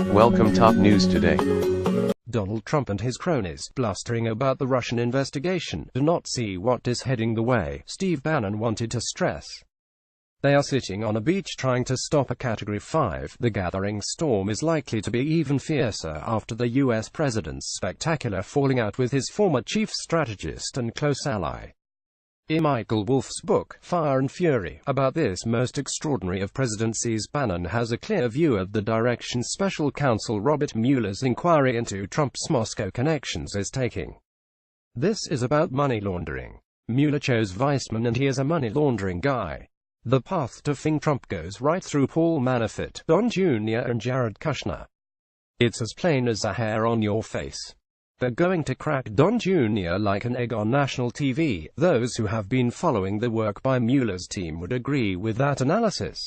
Welcome top news today. Donald Trump and his cronies, blustering about the Russian investigation, do not see what is heading the way, Steve Bannon wanted to stress. They are sitting on a beach trying to stop a Category 5. The gathering storm is likely to be even fiercer after the U.S. president's spectacular falling out with his former chief strategist and close ally. In Michael Wolff's book, Fire and Fury, about this most extraordinary of presidencies, Bannon has a clear view of the direction Special Counsel Robert Mueller's inquiry into Trump's Moscow connections is taking. This is about money laundering. Mueller chose Weissman and he is a money laundering guy. The path to Fing Trump goes right through Paul Manafort, Don Jr. and Jared Kushner. It's as plain as a hair on your face. They're going to crack Don Jr. like an egg on national TV. Those who have been following the work by Mueller's team would agree with that analysis.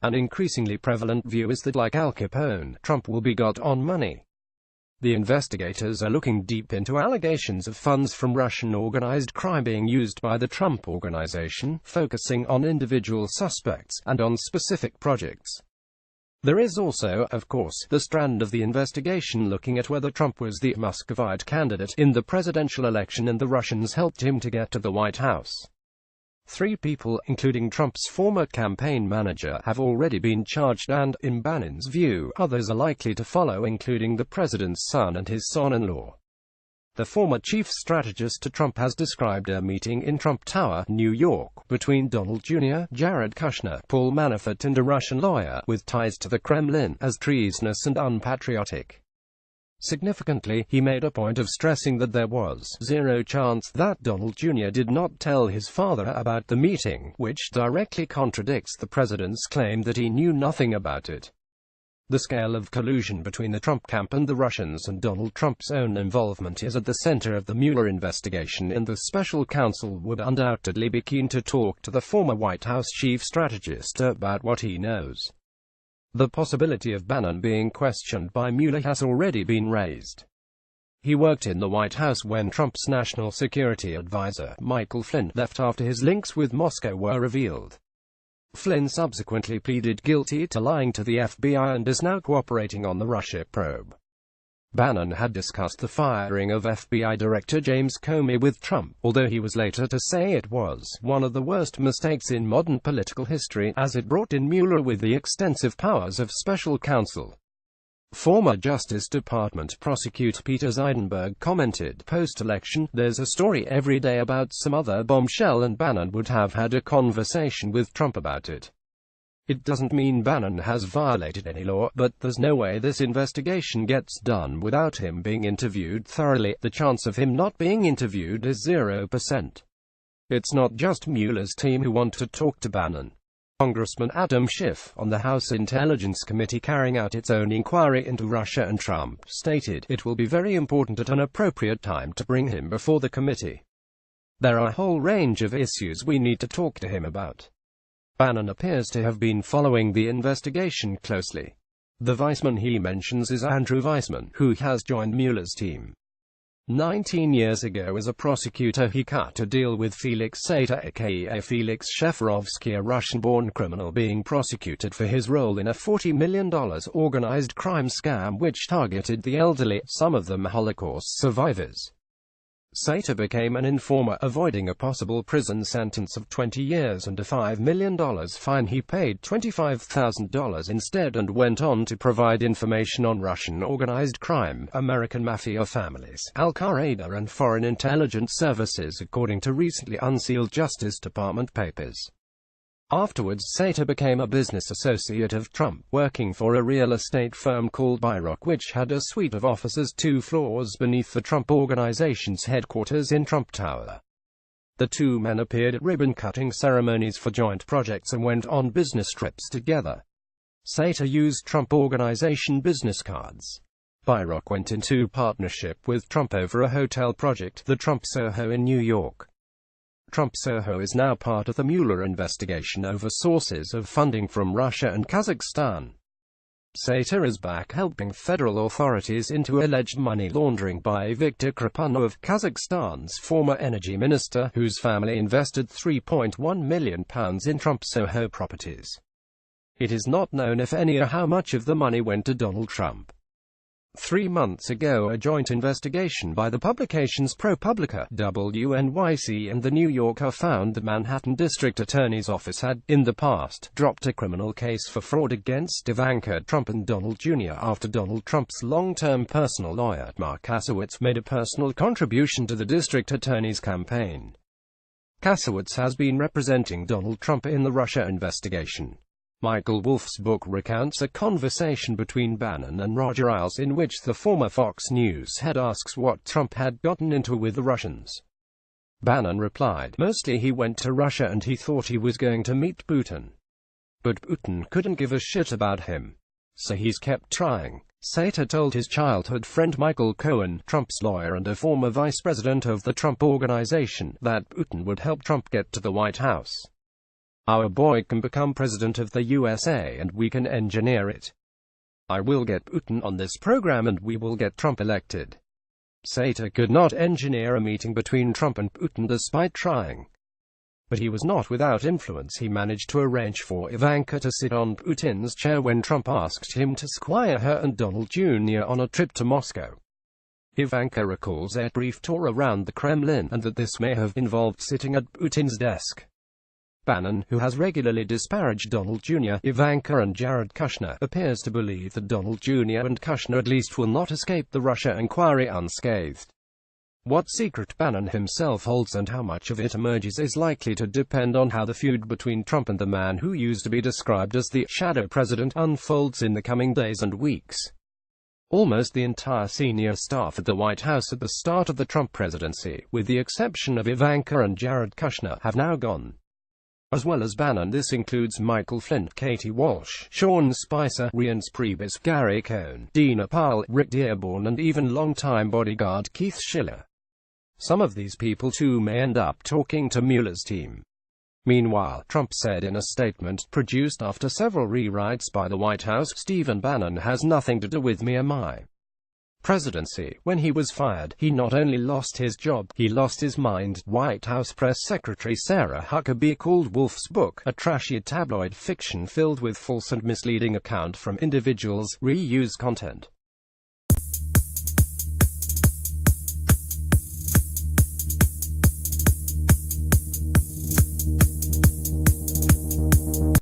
An increasingly prevalent view is that, like Al Capone, Trump will be got on money. The investigators are looking deep into allegations of funds from Russian organized crime being used by the Trump Organization, focusing on individual suspects, and on specific projects. There is also, of course, the strand of the investigation looking at whether Trump was the Muscovite candidate in the presidential election and the Russians helped him to get to the White House. 3 people, including Trump's former campaign manager, have already been charged and, in Bannon's view, others are likely to follow, including the president's son and his son-in-law. The former chief strategist to Trump has described a meeting in Trump Tower, New York, between Donald Jr., Jared Kushner, Paul Manafort and a Russian lawyer with ties to the Kremlin as treasonous and unpatriotic. Significantly, he made a point of stressing that there was zero chance that Donald Jr. did not tell his father about the meeting, which directly contradicts the president's claim that he knew nothing about it. The scale of collusion between the Trump camp and the Russians and Donald Trump's own involvement is at the center of the Mueller investigation, and the special counsel would undoubtedly be keen to talk to the former White House chief strategist about what he knows. The possibility of Bannon being questioned by Mueller has already been raised. He worked in the White House when Trump's national security advisor, Michael Flynn, left after his links with Moscow were revealed. Flynn subsequently pleaded guilty to lying to the FBI and is now cooperating on the Russia probe. Bannon had discussed the firing of FBI Director James Comey with Trump, although he was later to say it was one of the worst mistakes in modern political history, as it brought in Mueller with the extensive powers of special counsel. Former Justice Department prosecutor Peter Zeidenberg commented post-election, "There's a story every day about some other bombshell and Bannon would have had a conversation with Trump about it. It doesn't mean Bannon has violated any law, but there's no way this investigation gets done without him being interviewed thoroughly. The chance of him not being interviewed is 0%. It's not just Mueller's team who want to talk to Bannon. Congressman Adam Schiff, on the House Intelligence Committee carrying out its own inquiry into Russia and Trump, stated, "It will be very important at an appropriate time to bring him before the committee. There are a whole range of issues we need to talk to him about." Bannon appears to have been following the investigation closely. The Weissman he mentions is Andrew Weissman, who has joined Mueller's team. 19 years ago as a prosecutor he cut a deal with Felix Sater aka Felix Shafrovsky, a Russian-born criminal being prosecuted for his role in a $40 million organized crime scam which targeted the elderly, some of them Holocaust survivors. Sater became an informer, avoiding a possible prison sentence of 20 years and a $5 million fine. He paid $25,000 instead and went on to provide information on Russian organized crime, American mafia families, Al-Qaeda and foreign intelligence services, according to recently unsealed Justice Department papers. Afterwards, Sater became a business associate of Trump, working for a real estate firm called BuyRock, which had a suite of offices 2 floors beneath the Trump Organization's headquarters in Trump Tower. The 2 men appeared at ribbon-cutting ceremonies for joint projects and went on business trips together. Sater used Trump Organization business cards. BuyRock went into partnership with Trump over a hotel project, the Trump Soho in New York. Trump Soho is now part of the Mueller investigation over sources of funding from Russia and Kazakhstan. Sater is back helping federal authorities into alleged money laundering by Viktor Krapunov, Kazakhstan's former energy minister, whose family invested £3.1 million in Trump Soho properties. It is not known if any or how much of the money went to Donald Trump. 3 months ago, a joint investigation by the publications ProPublica, WNYC and The New Yorker found the Manhattan District Attorney's Office had, in the past, dropped a criminal case for fraud against Ivanka Trump and Donald Jr. after Donald Trump's long-term personal lawyer, Mark Kasowitz, made a personal contribution to the district attorney's campaign. Kasowitz has been representing Donald Trump in the Russia investigation. Michael Wolff's book recounts a conversation between Bannon and Roger Ailes in which the former Fox News head asks what Trump had gotten into with the Russians. Bannon replied, "Mostly he went to Russia and he thought he was going to meet Putin. But Putin couldn't give a shit about him. So he's kept trying." Sater told his childhood friend Michael Cohen, Trump's lawyer and a former vice president of the Trump Organization, that Putin would help Trump get to the White House. "Our boy can become president of the USA and we can engineer it. I will get Putin on this program and we will get Trump elected." Sater could not engineer a meeting between Trump and Putin despite trying. But he was not without influence. He managed to arrange for Ivanka to sit on Putin's chair when Trump asked him to squire her and Donald Jr. on a trip to Moscow. Ivanka recalls a brief tour around the Kremlin, and that this may have involved sitting at Putin's desk. Bannon, who has regularly disparaged Donald Jr., Ivanka and Jared Kushner, appears to believe that Donald Jr. and Kushner at least will not escape the Russia inquiry unscathed. What secret Bannon himself holds and how much of it emerges is likely to depend on how the feud between Trump and the man who used to be described as the shadow president unfolds in the coming days and weeks. Almost the entire senior staff at the White House at the start of the Trump presidency, with the exception of Ivanka and Jared Kushner, have now gone. As well as Bannon, this includes Michael Flynn, Katie Walsh, Sean Spicer, Reince Priebus, Gary Cohn, Dina Powell, Rick Dearborn and even longtime bodyguard Keith Schiller. Some of these people too may end up talking to Mueller's team. Meanwhile, Trump said in a statement produced after several rewrites by the White House, "Stephen Bannon has nothing to do with me or my presidency. When he was fired, he not only lost his job, he lost his mind." White House Press Secretary Sarah Huckabee called Wolff's book a trashy tabloid fiction filled with false and misleading account from individuals, reused content,